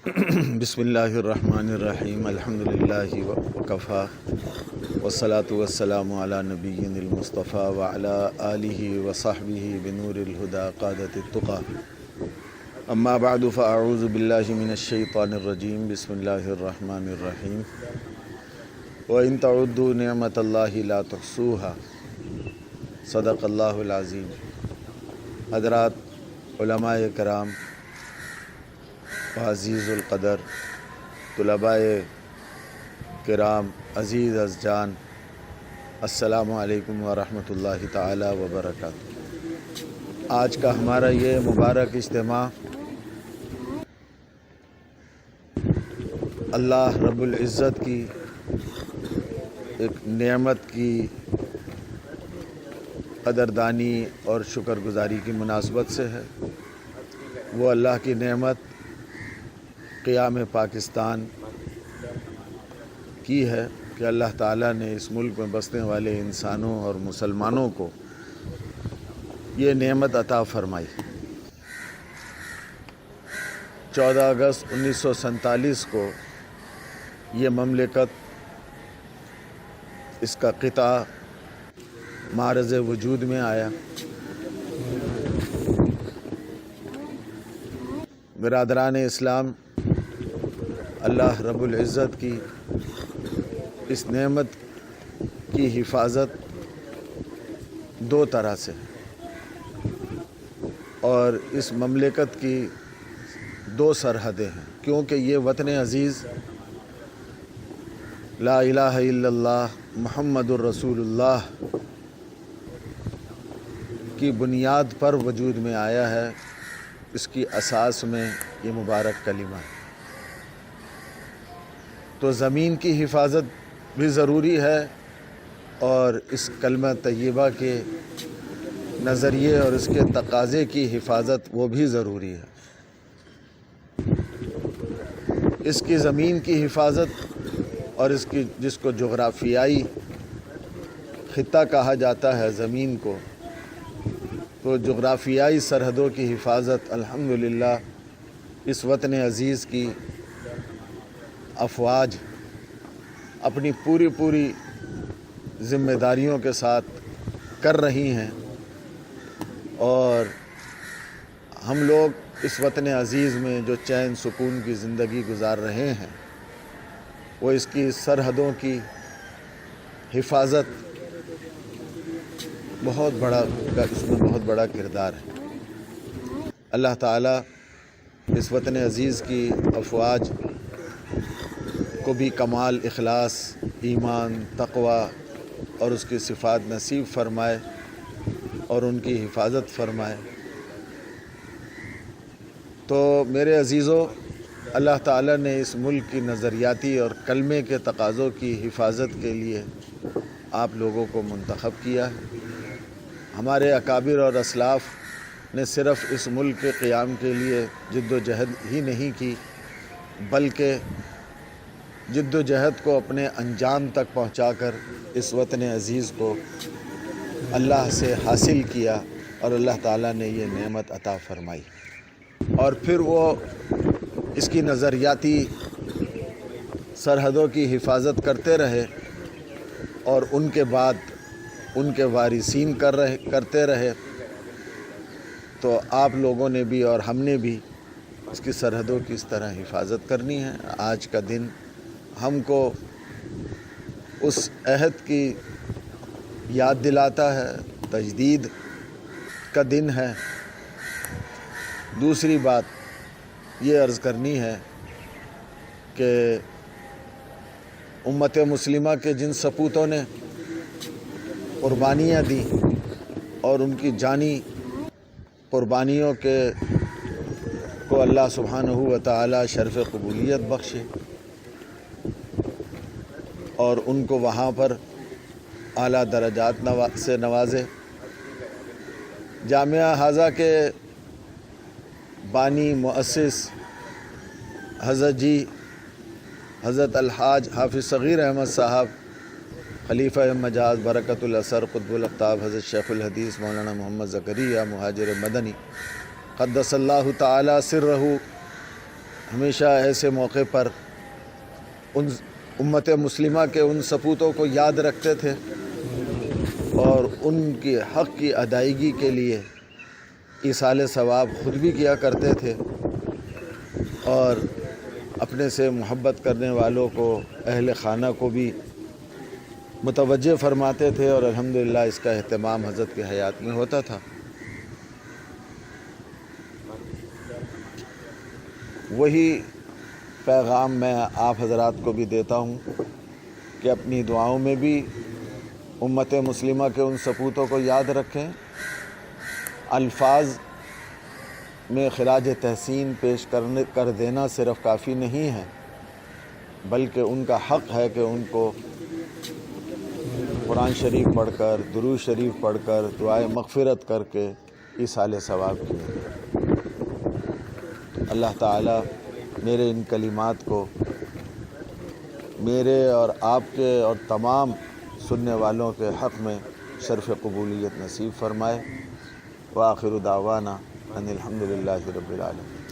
بسم اللہ الرحمن الرحیم الحمدللہ وکفا والصلاة والسلام علی نبینا المصطفیٰ وعلی آلہ وصحبہ بنور الہدى قادۃ التقیٰ اما بعد فاعوذ باللہ من الشیطان الرجیم بسم اللہ الرحمن الرحیم وَإِن تَعُدُّوا نِعْمَةَ اللَّهِ لَا تُحْصُوهَا صدق اللہ العظیم۔ حضرات علماء کرام عزیز القدر، طلباء کرام عزیز از جان، السلام علیکم ورحمۃ اللہ تعالی وبرکاتہ۔ آج کا ہمارا یہ مبارک اجتماع اللہ رب العزت کی ایک نعمت کی قدردانی اور شکر گزاری کی مناسبت سے ہے۔ وہ اللہ کی نعمت قیام پاکستان کی ہے کہ اللہ تعالیٰ نے اس ملک میں بسنے والے انسانوں اور مسلمانوں کو یہ نعمت عطا فرمائی۔ 14 اگست 1947 کو یہ مملکت، اس کا قطعہ معرض وجود میں آیا۔ برادران اسلام، اللہ رب العزت کی اس نعمت کی حفاظت دو طرح سے اور اس مملکت کی دو سرحدیں ہیں، کیونکہ یہ وطن عزیز لا الہ الا اللہ محمد الرسول اللہ کی بنیاد پر وجود میں آیا ہے۔ اس کی اساس میں یہ مبارک کلمہ ہے، تو زمین کی حفاظت بھی ضروری ہے اور اس کلمہ طیبہ کے نظریے اور اس کے تقاضے کی حفاظت وہ بھی ضروری ہے۔ اس کی زمین کی حفاظت اور اس کی جس کو جغرافیائی خطہ کہا جاتا ہے زمین کو، تو جغرافیائی سرحدوں کی حفاظت الحمدللہ اس وطن عزیز کی افواج اپنی پوری ذمہ داریوں کے ساتھ کر رہی ہیں، اور ہم لوگ اس وطن عزیز میں جو چین سکون کی زندگی گزار رہے ہیں، وہ اس کی سرحدوں کی حفاظت اس میں بہت بڑا کردار ہے۔ اللہ تعالیٰ اس وطن عزیز کی افواج کو بھی کمال اخلاص، ایمان، تقوی اور اس کی صفات نصیب فرمائے اور ان کی حفاظت فرمائے۔ تو میرے عزیزوں، اللہ تعالیٰ نے اس ملک کی نظریاتی اور کلمے کے تقاضوں کی حفاظت کے لیے آپ لوگوں کو منتخب کیا ہے۔ ہمارے اکابر اور اسلاف نے صرف اس ملک کے قیام کے لیے جد و جہد ہی نہیں کی، بلکہ جد و جہد کو اپنے انجام تک پہنچا کر اس وطن عزیز کو اللہ سے حاصل کیا، اور اللہ تعالیٰ نے یہ نعمت عطا فرمائی، اور پھر وہ اس کی نظریاتی سرحدوں کی حفاظت کرتے رہے، اور ان کے بعد ان کے وارثین کرتے رہے۔ تو آپ لوگوں نے بھی اور ہم نے بھی اس کی سرحدوں کی اس طرح حفاظت کرنی ہے۔ آج کا دن ہم کو اس عہد کی یاد دلاتا ہے، تجدید کا دن ہے۔ دوسری بات یہ عرض کرنی ہے کہ امت مسلمہ کے جن سپوتوں نے قربانیاں دیں اور ان کی جانی قربانیوں کو اللہ سبحانہ و تعالی شرف قبولیت بخشے، اور ان کو وہاں پر اعلیٰ درجات سے نوازے۔ جامعہ حاضہ کے بانی مؤسس حضرت الحاج حافظ صغیر احمد صاحب، خلیفہ مجاز برکت الاثر قطب الاقطاب حضرت شیخ الحدیث مولانا محمد زکریا مہاجر مدنی قدس اللہ تعالی سرہ ہمیشہ ایسے موقع پر ان امت مسلمہ کے ان سپوتوں کو یاد رکھتے تھے اور ان کی حق کی ادائیگی کے لیے ایصال ثواب خود بھی کیا کرتے تھے اور اپنے سے محبت کرنے والوں کو، اہل خانہ کو بھی متوجہ فرماتے تھے، اور الحمدللہ اس کا اہتمام حضرت کی حیات میں ہوتا تھا۔ وہی پیغام میں آپ حضرات کو بھی دیتا ہوں کہ اپنی دعاؤں میں بھی امت مسلمہ کے ان سپوتوں کو یاد رکھیں۔ الفاظ میں خراج تحسین پیش کر دینا صرف کافی نہیں ہے، بلکہ ان کا حق ہے کہ ان کو قرآن شریف پڑھ کر، درود شریف پڑھ کر، دعائے مغفرت کر کے ایصال ثواب کیے۔ اللہ تعالیٰ میرے ان کلمات کو میرے اور آپ کے اور تمام سننے والوں کے حق میں شرف قبولیت نصیب فرمائے۔ وآخر دعوانا ان الحمدللہ رب العالمین۔